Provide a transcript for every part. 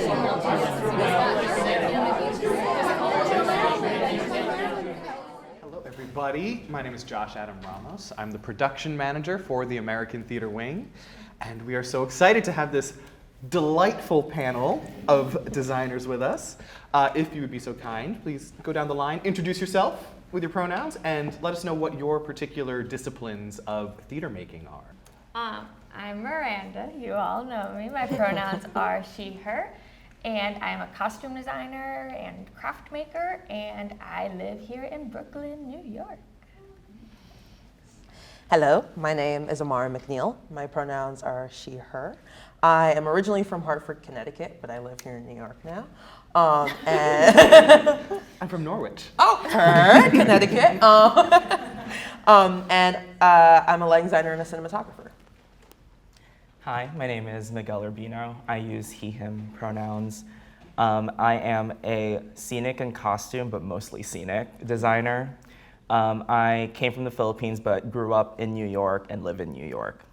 Hello, everybody. My name is Josh Adam Ramos. I'm the production manager for the American Theater Wing, and we are so excited to have this delightful panel of designers with us. If you would be so kind, please go down the line, introduce yourself with your pronouns, and let us know what your particular disciplines of theater making are. I'm Miranda. You all know me. My pronouns are she, her, and I'm a costume designer and craft maker, and I live here in Brooklyn, New York. Hello, my name is Amara McNeil. My pronouns are she, her. I am originally from Hartford, Connecticut, but I live here in New York now. And I'm from Norwich. Oh, her, Connecticut. And I'm a lighting designer and a cinematographer. Hi, my name is Miguel Urbino. I use he, him pronouns. I am a scenic and costume, but mostly scenic designer. I came from the Philippines, but grew up in New York and live in New York.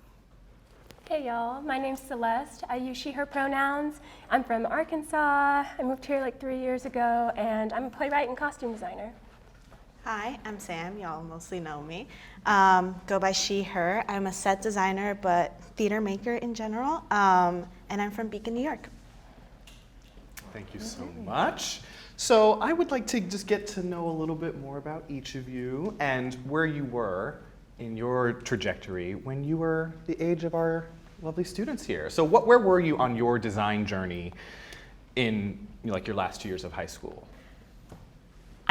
Hey y'all, my name's Celeste. I use she, her pronouns. I'm from Arkansas. I moved here like 3 years ago, and I'm a playwright and costume designer. Hi, I'm Sam. Y'all mostly know me. Go by she, her. I'm a set designer, but theater maker in general, and I'm from Beacon, New York. Thank you so much. So I would like to just get to know a little bit more about each of you and where you were in your trajectory when you were the age of our lovely students here. So where were you on your design journey in like your last 2 years of high school?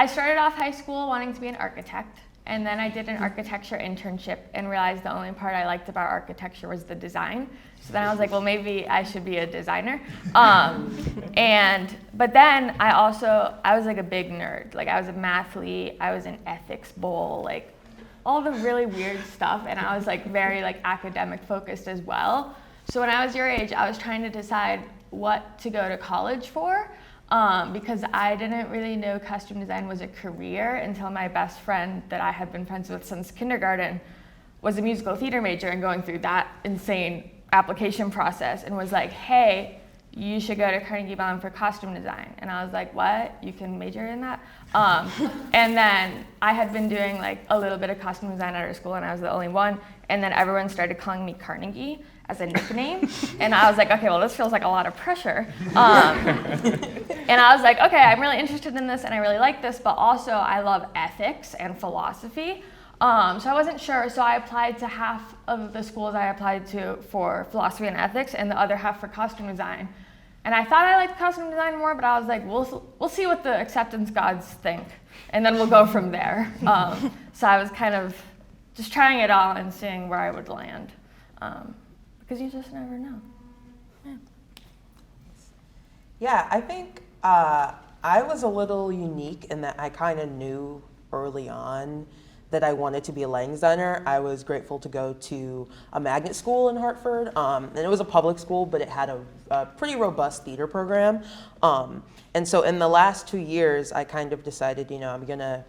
I started off high school wanting to be an architect, and then I did an architecture internship and realized the only part I liked about architecture was the design. So then I was like, well, maybe I should be a designer. But then I was like a big nerd. Like I was a mathlete, I was an ethics bowl, like all the really weird stuff, and I was like very like academic focused as well. So when I was your age, I was trying to decide what to go to college for, because I didn't really know costume design was a career until my best friend that I had been friends with since kindergarten was a musical theater major and going through that insane application process and was like, hey, you should go to Carnegie Mellon for costume design. And I was like, what? You can major in that? And then I had been doing like a little bit of costume design at our school, and I was the only one. And then everyone started calling me Carnegie as a nickname. And I was like, okay, well, this feels like a lot of pressure. And I was like, okay, I'm really interested in this and I really like this, but also I love ethics and philosophy. So I wasn't sure, so I applied to half of the schools I applied to for philosophy and ethics and the other half for costume design. And I thought I liked costume design more, but I was like, we'll see what the acceptance gods think, and then we'll go from there. So I was kind of just trying it all and seeing where I would land, because you just never know. Yeah, I think I was a little unique in that I kind of knew early on that I wanted to be a lighting designer. I was grateful to go to a magnet school in Hartford, and it was a public school, but it had a pretty robust theater program. And so in the last 2 years, I kind of decided, I'm gonna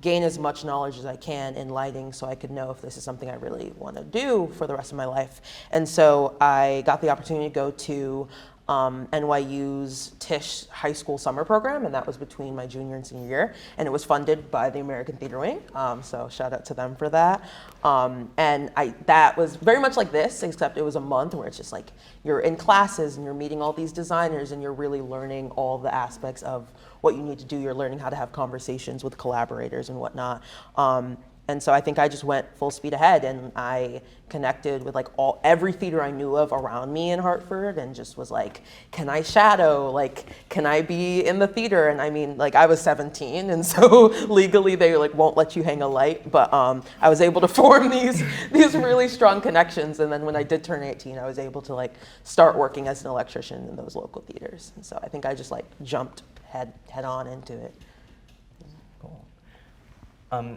gain as much knowledge as I can in lighting so I could know if this is something I really wanna do for the rest of my life. And so I got the opportunity to go to NYU's Tisch high school summer program, and that was between my junior and senior year, and it was funded by the American Theater Wing, so shout out to them for that. And that was very much like this, except it was a month where it's just like you're in classes and you're meeting all these designers and you're really learning all the aspects of what you need to do. You're learning how to have conversations with collaborators and whatnot. And so I think I just went full speed ahead, and I connected with like every theater I knew of around me in Hartford, and just was like, can I shadow? Like, can I be in the theater? And I mean, like I was 17, and so legally they like won't let you hang a light, but I was able to form these really strong connections. And then when I did turn 18, I was able to like start working as an electrician in those local theaters. And so I think I just like jumped head on into it.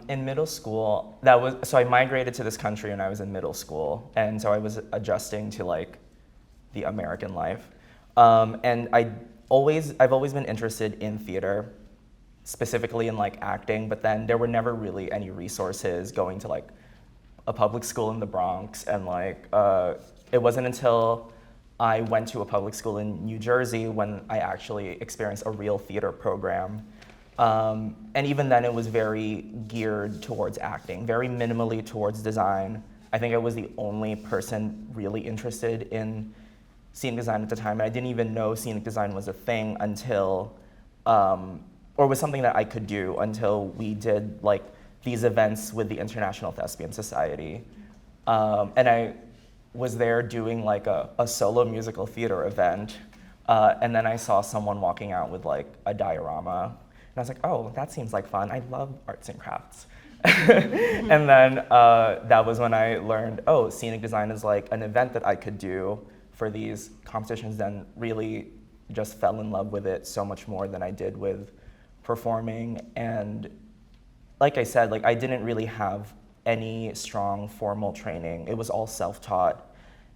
In middle school, so I migrated to this country when I was in middle school, and so I was adjusting to like the American life. And I've always been interested in theater, specifically in like acting, but then there were never really any resources going to like a public school in the Bronx, and like it wasn't until I went to a public school in New Jersey when I actually experienced a real theater program. And even then it was very geared towards acting, very minimally towards design. I think I was the only person really interested in scenic design at the time, and I didn't even know scenic design was a thing until, or was something that I could do until we did like these events with the International Thespian Society. And I was there doing like a solo musical theater event, and then I saw someone walking out with like a diorama. And I was like, oh, that seems like fun. I love arts and crafts. And then that was when I learned, oh, scenic design is like an event that I could do for these competitions, then really just fell in love with it so much more than I did with performing. And like I said, like I didn't really have any strong formal training. It was all self-taught.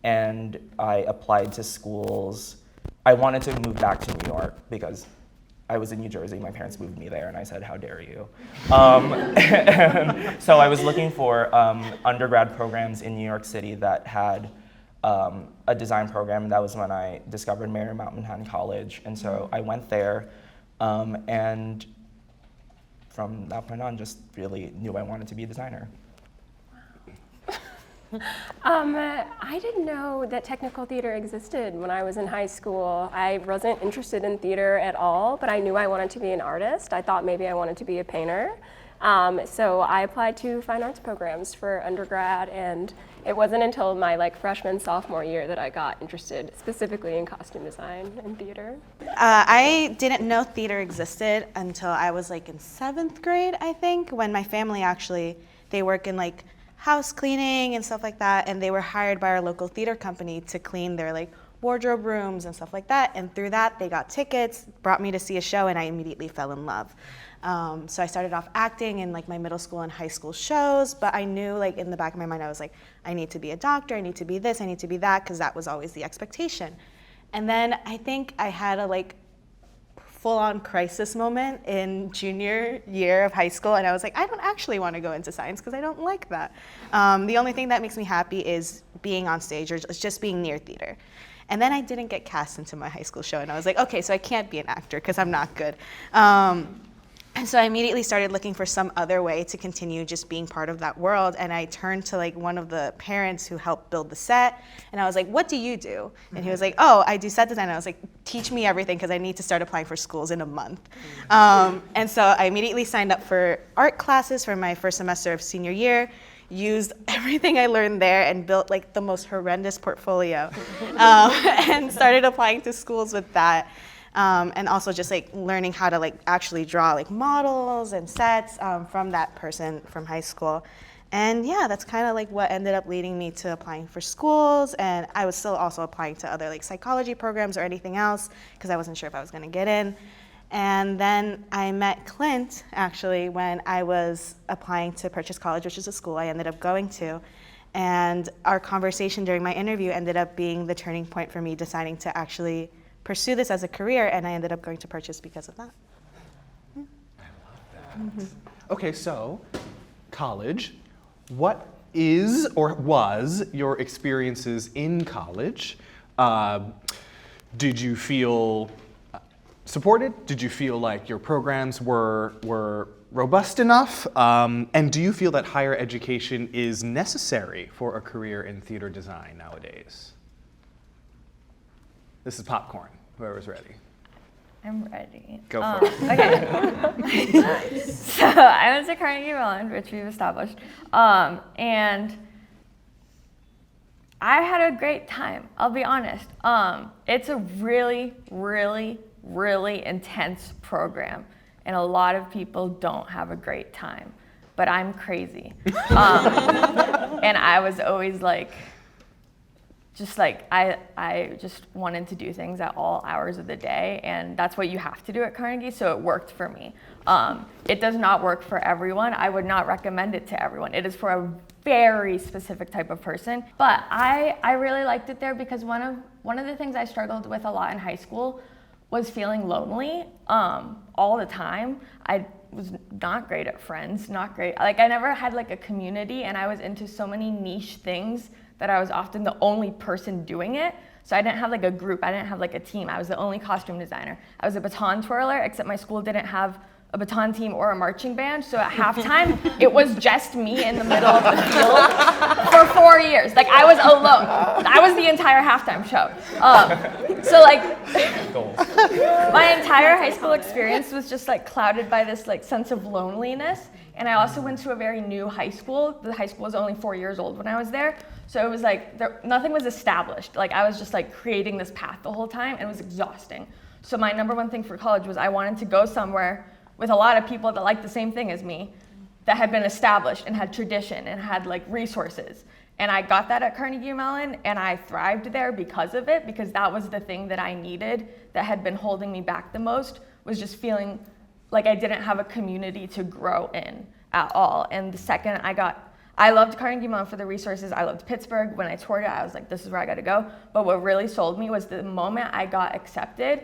And I applied to schools. I wanted to move back to New York because I was in New Jersey, my parents moved me there, and I said, how dare you? And so I was looking for undergrad programs in New York City that had a design program. That was when I discovered Marymount Manhattan College, and so I went there, and from that point on, just really knew I wanted to be a designer. I didn't know that technical theater existed when I was in high school. I wasn't interested in theater at all, but I knew I wanted to be an artist. I thought maybe I wanted to be a painter. So I applied to fine arts programs for undergrad, and it wasn't until my like freshman, sophomore year that I got interested specifically in costume design and theater. I didn't know theater existed until I was like in 7th grade, I think, when my family actually, they work in like house cleaning and stuff like that, and they were hired by our local theater company to clean their like wardrobe rooms and stuff like that, and through that they got tickets, brought me to see a show, and I immediately fell in love. So I started off acting in like my middle school and high school shows, but I knew like in the back of my mind I was like, I need to be a doctor, I need to be this, I need to be that, because that was always the expectation. And then I think I had a like full-on crisis moment in junior year of high school, and I was like, I don't actually want to go into science because I don't like that. The only thing that makes me happy is being on stage or just being near theater. And then I didn't get cast into my high school show, and I was like, okay, so I can't be an actor because I'm not good. And so I immediately started looking for some other way to continue just being part of that world, and I turned to like one of the parents who helped build the set, and I was like, what do you do? And he was like, oh, I do set design. And I was like, teach me everything because I need to start applying for schools in a month. And so I immediately signed up for art classes for my first semester of senior year, used everything I learned there and built like the most horrendous portfolio, and started applying to schools with that. And also just like learning how to like actually draw like models and sets from that person from high school. And yeah, that's kind of like what ended up leading me to applying for schools. And I was still also applying to other like psychology programs or anything else because I wasn't sure if I was going to get in. And then I met Clint actually when I was applying to Purchase College, which is a school I ended up going to. And our conversation during my interview ended up being the turning point for me deciding to actually pursue this as a career, and I ended up going to Purchase because of that. Yeah. I love that. Okay, so college. What is or was your experiences in college? Did you feel supported? Did you feel like your programs were robust enough? And do you feel that higher education is necessary for a career in theater design nowadays? This is popcorn, whoever's ready. I'm ready. Go for it. Okay. So I went to Carnegie Mellon, which we've established, and I had a great time, I'll be honest. It's a really, really, really intense program, and a lot of people don't have a great time, but I'm crazy. And I was always like, I just wanted to do things at all hours of the day, and that's what you have to do at Carnegie, so it worked for me. It does not work for everyone. I would not recommend it to everyone. It is for a very specific type of person, but I really liked it there because one of the things I struggled with a lot in high school was feeling lonely all the time. I was not great at friends, not great. Like I never had like a community, and I was into so many niche things that I was often the only person doing it. So I didn't have like a group, I didn't have like a team. I was the only costume designer. I was a baton twirler, except my school didn't have a baton team or a marching band. So at halftime, it was just me in the middle of the field for 4 years. Like I was alone. I was the entire halftime show. So like my entire high school experience was just like clouded by this like sense of loneliness. And I also went to a very new high school. The high school was only 4 years old when I was there. So it was like, nothing was established. Like I was just like creating this path the whole time, and it was exhausting. So my number one thing for college was I wanted to go somewhere with a lot of people that liked the same thing as me, that had been established and had tradition and had like resources. And I got that at Carnegie Mellon, and I thrived there because of it, because that was the thing that I needed that had been holding me back the most, was just feeling like I didn't have a community to grow in at all. And the second I loved Carnegie Mellon for the resources. I loved Pittsburgh. When I toured it, I was like, this is where I gotta go. But what really sold me was the moment I got accepted,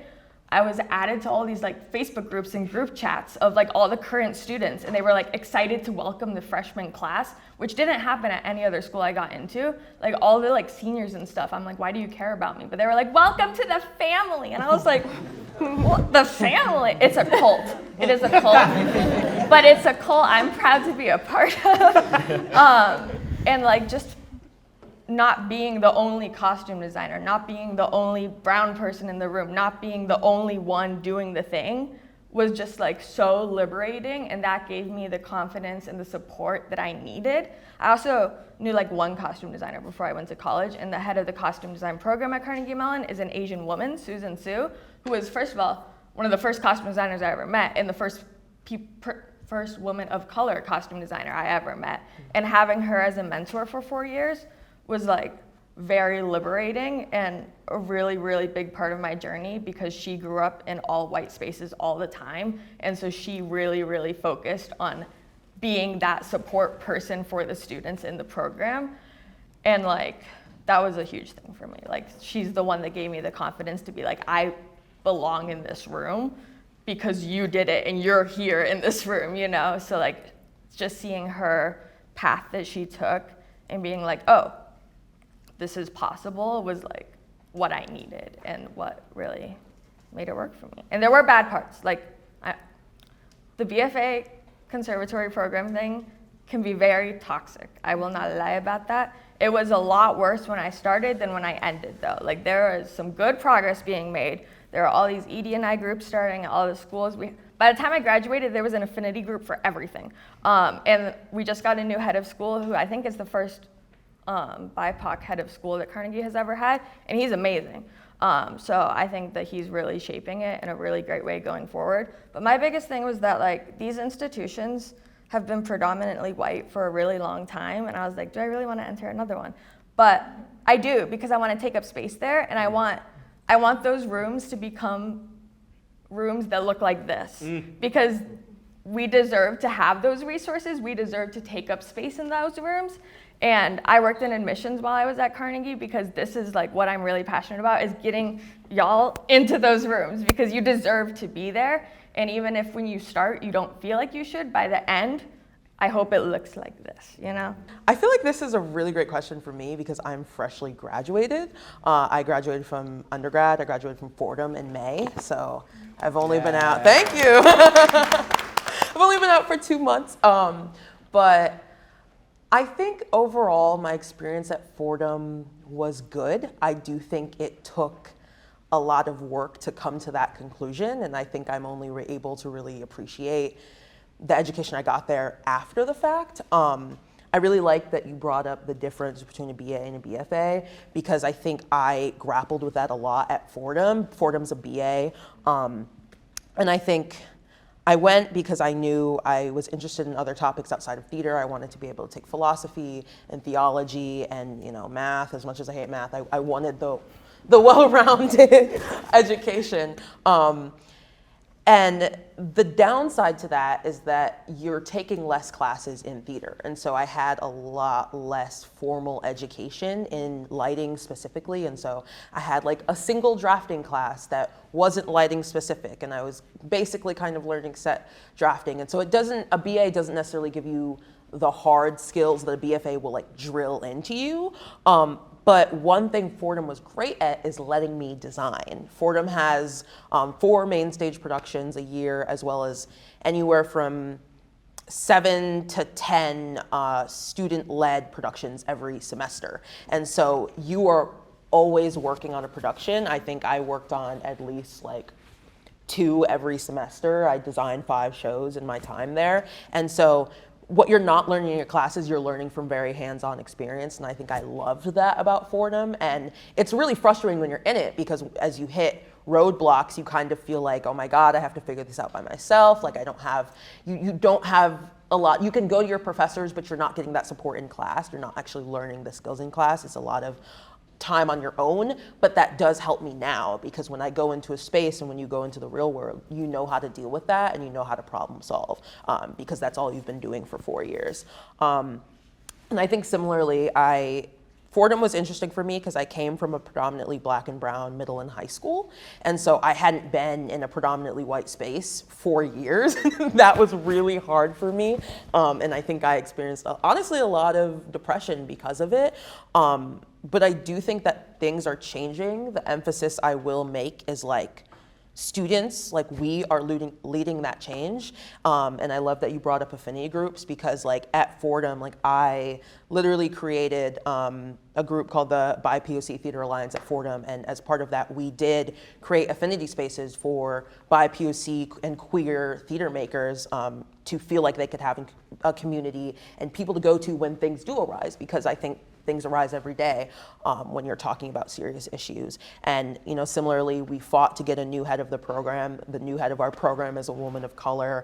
I was added to all these like Facebook groups and group chats of like all the current students, and they were like excited to welcome the freshman class, which didn't happen at any other school I got into. Like all the like seniors and stuff, I'm like, why do you care about me? But they were like, welcome to the family. And I was like, what? The family? It's a cult. It is a cult. But it's a cult I'm proud to be a part of. And like just not being the only costume designer, not being the only brown person in the room, not being the only one doing the thing was just like so liberating, and that gave me the confidence and the support that I needed. I also knew like one costume designer before I went to college, and the head of the costume design program at Carnegie Mellon is an Asian woman, Susan Su, who was, first of all, one of the first costume designers I ever met, and the first woman of color costume designer I ever met. And having her as a mentor for 4 years was like very liberating and a really, really big part of my journey, because she grew up in all white spaces all the time. And so she really, really focused on being that support person for the students in the program. And like, that was a huge thing for me. Like, she's the one that gave me the confidence to be like, I belong in this room because you did it and you're here in this room, you know? So like, just seeing her path that she took and being like, oh, this is possible, was like what I needed and what really made it work for me. And there were bad parts. Like the BFA conservatory program thing can be very toxic. I will not lie about that. It was a lot worse when I started than when I ended though. Like there is some good progress being made. There are all these ED&I groups starting at all the schools. By the time I graduated, there was an affinity group for everything. And we just got a new head of school who I think is the first BIPOC head of school that Carnegie has ever had, and he's amazing. So I think that he's really shaping it in a really great way going forward. But my biggest thing was that like these institutions have been predominantly white for a really long time, and I was like, do I really want to enter another one? But I do, because I want to take up space there, and I want those rooms to become rooms that look like this, because we deserve to have those resources. We deserve to take up space in those rooms. And I worked in admissions while I was at Carnegie, because this is like what I'm really passionate about, is getting y'all into those rooms, because you deserve to be there. And even if when you start, you don't feel like you should, by the end, I hope it looks like this, you know? I feel like this is a really great question for me, because I'm freshly graduated. I graduated from undergrad. I graduated from Fordham in May, so I've only been out. Thank you. I've only been out for 2 months, but I think overall my experience at Fordham was good. I do think it took a lot of work to come to that conclusion, and I think I'm only able to really appreciate the education I got there after the fact. I really like that you brought up the difference between a BA and a BFA, because I think I grappled with that a lot at Fordham. Fordham's a BA, and I think I went because I knew I was interested in other topics outside of theater. I wanted to be able to take philosophy and theology and math. As much as I hate math, I wanted the well-rounded education. And the downside to that is that you're taking less classes in theater. And so I had a lot less formal education in lighting specifically. And so I had like a single drafting class that wasn't lighting specific. And I was basically kind of learning set drafting. And so a BA doesn't necessarily give you the hard skills that a BFA will like drill into you. But one thing Fordham was great at is letting me design. Fordham has 4 main stage productions a year, as well as anywhere from 7 to 10 student-led productions every semester. And so you are always working on a production. I think I worked on at least like 2 every semester. I designed 5 shows in my time there. And so what you're not learning in your classes, you're learning from very hands-on experience, and I think I loved that about Fordham. And it's really frustrating when you're in it, because as you hit roadblocks, you kind of feel like, oh my God, I have to figure this out by myself. Like I don't have, you don't have a lot. You can go to your professors, but you're not getting that support in class. You're not actually learning the skills in class. It's a lot of time on your own, but that does help me now, because when I go into a space and when you go into the real world, you know how to deal with that and you know how to problem solve, because that's all you've been doing for 4 years. And I think similarly, Fordham was interesting for me because I came from a predominantly black and brown middle and high school. And so I hadn't been in a predominantly white space for years. That was really hard for me. And I think I experienced, honestly, a lot of depression because of it. But I do think that things are changing. The emphasis I will make is like, students, like we are leading that change. And I love that you brought up affinity groups, because like at Fordham, like I literally created a group called the BIPOC Theater Alliance at Fordham. And as part of that, we did create affinity spaces for BIPOC and queer theater makers to feel like they could have a community and people to go to when things do arise, because I think things arise every day when you're talking about serious issues. And similarly, we fought to get a new head of the program. The new head of our program is a woman of color.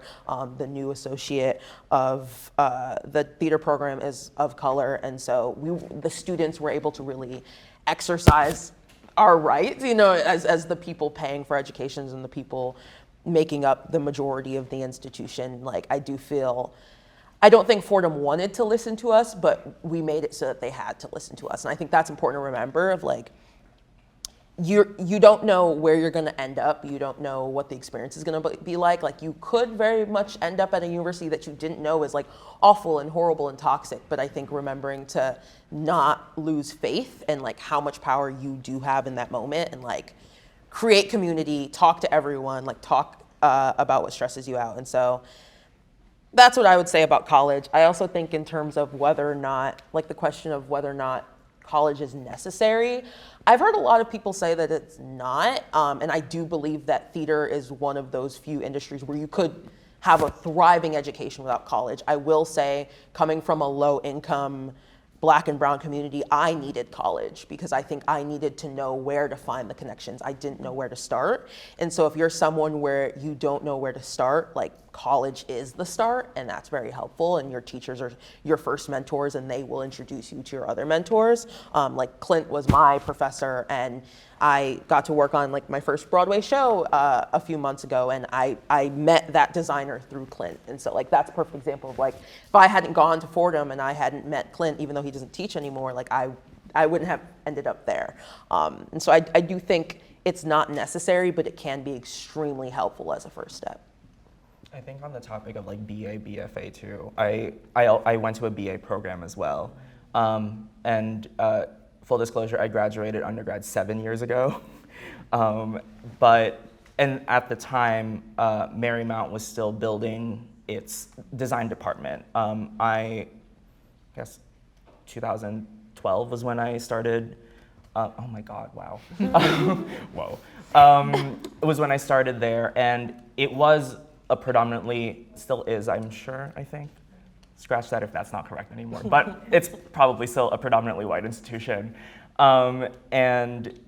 The new associate of the theater program is of color. And so the students were able to really exercise our rights, as the people paying for educations and the people making up the majority of the institution. Like I don't think Fordham wanted to listen to us, but we made it so that they had to listen to us. And I think that's important to remember, of like, you don't know where you're gonna end up. You don't know what the experience is gonna be like. Like you could very much end up at a university that you didn't know is like awful and horrible and toxic. But I think remembering to not lose faith and like how much power you do have in that moment, and like create community, talk to everyone, like talk about what stresses you out. And so that's what I would say about college. I also think in terms of whether or not, like the question of whether or not college is necessary, I've heard a lot of people say that it's not, and I do believe that theater is one of those few industries where you could have a thriving education without college. I will say, coming from a low income black and brown community, I needed college because I think I needed to know where to find the connections. I didn't know where to start. And so if you're someone where you don't know where to start, like college is the start, and that's very helpful. And your teachers are your first mentors, and they will introduce you to your other mentors. Like Clint was my professor, and I got to work on like my first Broadway show a few months ago, and I met that designer through Clint. And so like that's a perfect example of like, if I hadn't gone to Fordham and I hadn't met Clint, even though he doesn't teach anymore, like I wouldn't have ended up there. And so I do think it's not necessary, but it can be extremely helpful as a first step. I think on the topic of like BA, BFA too, I went to a BA program as well. And full disclosure, I graduated undergrad 7 years ago. And at the time, Marymount was still building its design department. I guess 2012 was when I started. Oh my God, wow. Whoa. It was when I started there, and it was a predominantly, still is, I'm sure, I think. Scratch that if that's not correct anymore, but it's probably still a predominantly white institution. And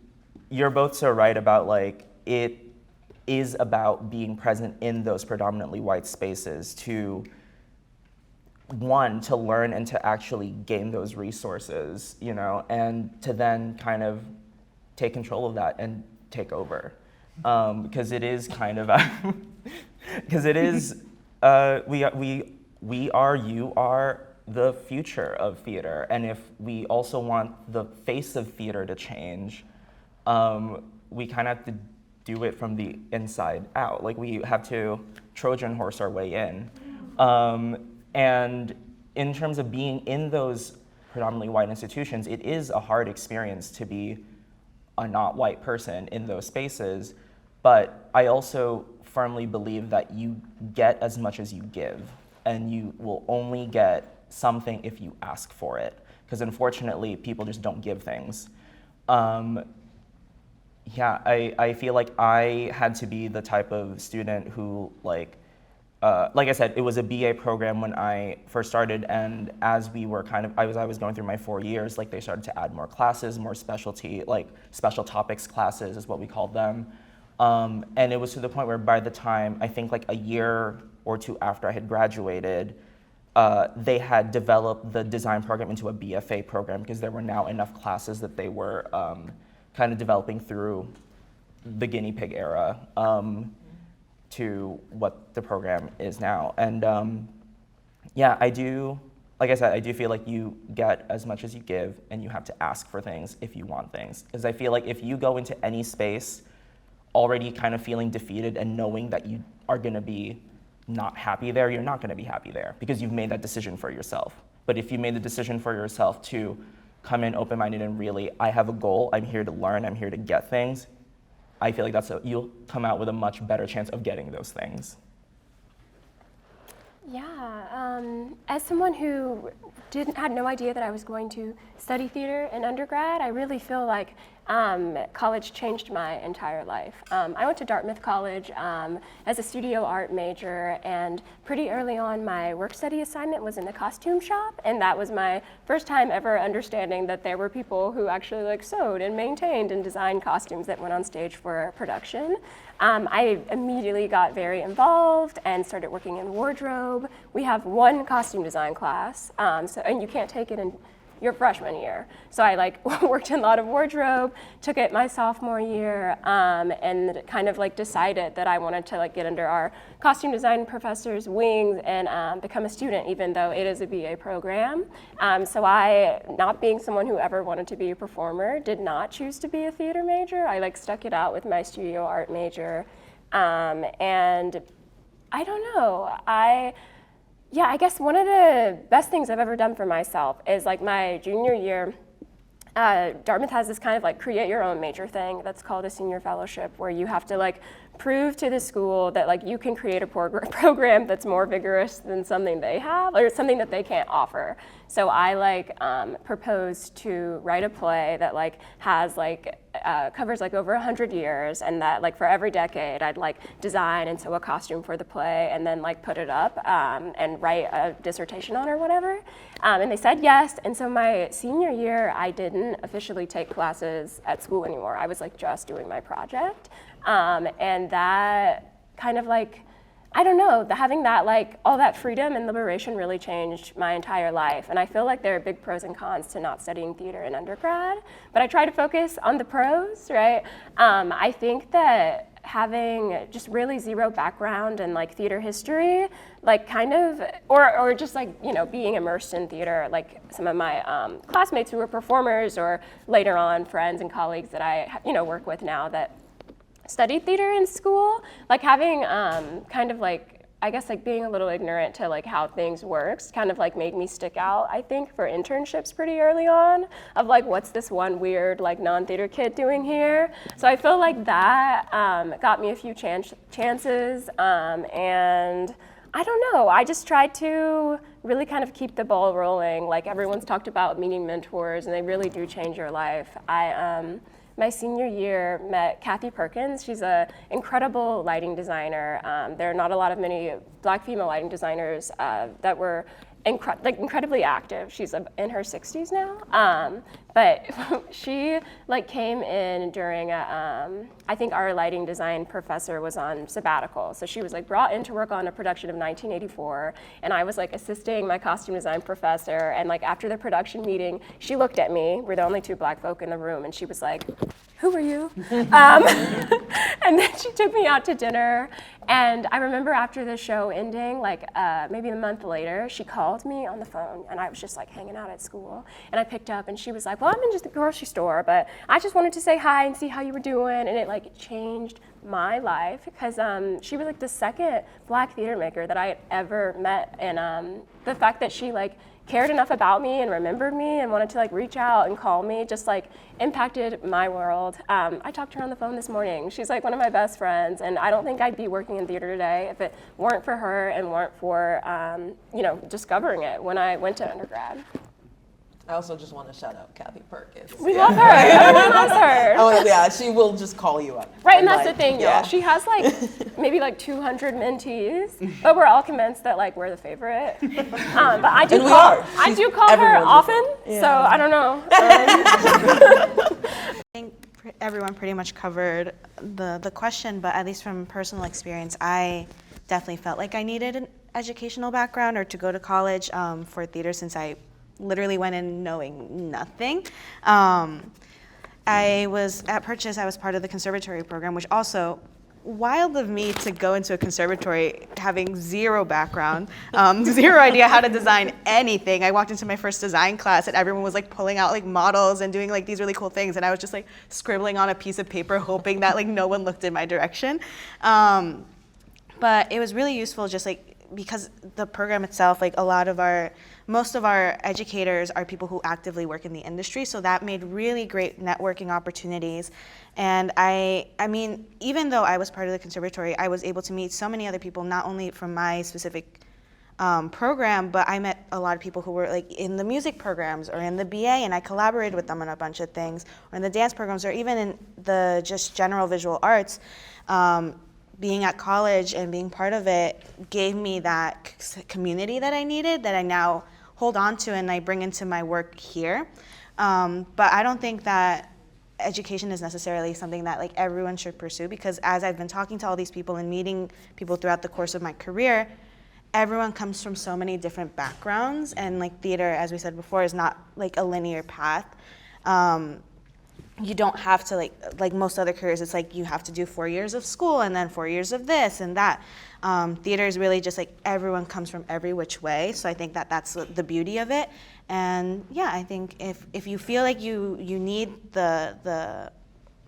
you're both so right about like, it is about being present in those predominantly white spaces to learn and to actually gain those resources, and to then kind of take control of that and take over. Because it is kind of, because it is, you are the future of theater. And if we also want the face of theater to change, we kind of have to do it from the inside out. Like we have to Trojan horse our way in. And in terms of being in those predominantly white institutions, it is a hard experience to be a not white person in those spaces. But I also firmly believe that you get as much as you give, and you will only get something if you ask for it. Because unfortunately, people just don't give things. Yeah, I feel like I had to be the type of student who, like I said, it was a BA program when I first started, and as we were I was going through my 4 years, like they started to add more classes, more specialty, like special topics classes is what we called them. And it was to the point where by the time, I think like a year or two after I had graduated, they had developed the design program into a BFA program because there were now enough classes that they were kind of developing through the guinea pig era to what the program is now. And yeah, I do, like I said, I do feel like you get as much as you give, and you have to ask for things if you want things. Because I feel like if you go into any space already kind of feeling defeated and knowing that you are gonna be not happy there, you're not gonna be happy there because you've made that decision for yourself. But if you made the decision for yourself to come in open-minded and really, I have a goal, I'm here to learn, I'm here to get things, I feel like you'll come out with a much better chance of getting those things. Yeah, as someone who had no idea that I was going to study theater in undergrad, I really feel like college changed my entire life. I went to Dartmouth College as a studio art major, and pretty early on my work study assignment was in the costume shop, and that was my first time ever understanding that there were people who actually like sewed and maintained and designed costumes that went on stage for production. I immediately got very involved and started working in wardrobe. We have one costume design class, and you can't take it in your freshman year. So I like worked in a lot of wardrobe, took it my sophomore year, and kind of like decided that I wanted to like get under our costume design professor's wings and become a student, even though it is a BA program. So I, not being someone who ever wanted to be a performer, did not choose to be a theater major. I like stuck it out with my studio art major. And I don't know, yeah, I guess one of the best things I've ever done for myself is like my junior year, Dartmouth has this kind of like create your own major thing that's called a senior fellowship, where you have to like prove to the school that like you can create a program that's more vigorous than something they have or something that they can't offer. So I like proposed to write a play that like has like covers like over 100 years, and that like for every decade I'd like design and sew a costume for the play and then like put it up and write a dissertation on or whatever. And they said yes, and so my senior year I didn't officially take classes at school anymore. I was like just doing my project. And that kind of like, I don't know, having that like all that freedom and liberation really changed my entire life. And I feel like there are big pros and cons to not studying theater in undergrad, but I try to focus on the pros, right? I think that having just really zero background in like theater history, like kind of, or just like, you know, being immersed in theater, like some of my classmates who were performers, or later on friends and colleagues that I, you know, work with now that studied theater in school, like having kind of like, I guess like being a little ignorant to like how things works kind of like made me stick out, I think, for internships pretty early on, of like, what's this one weird like non-theater kid doing here? So I feel like that got me a few chances, and I don't know, I just tried to really kind of keep the ball rolling. Like everyone's talked about meeting mentors, and they really do change your life. My senior year met Kathy Perkins. She's an incredible lighting designer. There are not a lot of many Black female lighting designers that were incredibly active. She's in her 60s now, but she like came in during I think our lighting design professor was on sabbatical, so she was like brought in to work on a production of 1984, and I was like assisting my costume design professor, and like after the production meeting, she looked at me, we're the only two Black folk in the room, and she was like, "Who are you?" And then she took me out to dinner, and I remember after the show ending, like maybe a month later, she called me on the phone, and I was just like hanging out at school, and I picked up, and she was like, "Well, I'm in just the grocery store, but I just wanted to say hi and see how you were doing," and it like changed my life, because she was like the second Black theater maker that I had ever met, and the fact that she like cared enough about me and remembered me and wanted to like reach out and call me, just like impacted my world. I talked to her on the phone this morning. She's like one of my best friends, and I don't think I'd be working in theater today if it weren't for her and weren't for you know, discovering it when I went to undergrad. I also just want to shout out Kathy Perkins. We love her. Everyone loves her. Oh yeah, she will just call you up. Right, and that's the like, thing, yeah. y'all. She has like maybe like 200 mentees, but we're all convinced that like we're the favorite. But I do And we call, are. I do call her Everyone's often, yeah. so I don't know. I think everyone pretty much covered the question, but at least from personal experience, I definitely felt like I needed an educational background or to go to college for theater, since I literally went in knowing nothing. I was at Purchase, I was part of the conservatory program, which also, wild of me to go into a conservatory having zero background, zero idea how to design anything. I walked into my first design class and everyone was like pulling out like models and doing like these really cool things, and I was just like scribbling on a piece of paper hoping that like no one looked in my direction. But it was really useful just like because the program itself, like most of our educators are people who actively work in the industry, so that made really great networking opportunities. And I mean, even though I was part of the conservatory, I was able to meet so many other people, not only from my specific program, but I met a lot of people who were like in the music programs or in the BA, and I collaborated with them on a bunch of things, or in the dance programs, or even in the just general visual arts. Being at college and being part of it gave me that community that I needed, that I now hold on to and I bring into my work here. But I don't think that education is necessarily something that like everyone should pursue, because as I've been talking to all these people and meeting people throughout the course of my career, everyone comes from so many different backgrounds, and like theater, as we said before, is not like a linear path. You don't have to like most other careers, it's like you have to do 4 years of school and then 4 years of this and that. Theater is really just like everyone comes from every which way, so I think that that's the beauty of it. And yeah, I think if you feel like you need the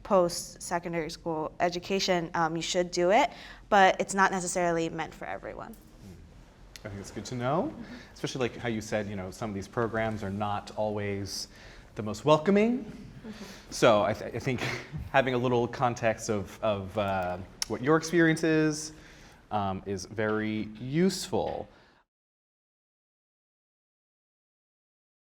post-secondary school education, you should do it, but it's not necessarily meant for everyone. I think it's good to know, especially like how you said, you know, some of these programs are not always the most welcoming. So I think having a little context of what your experience is very useful.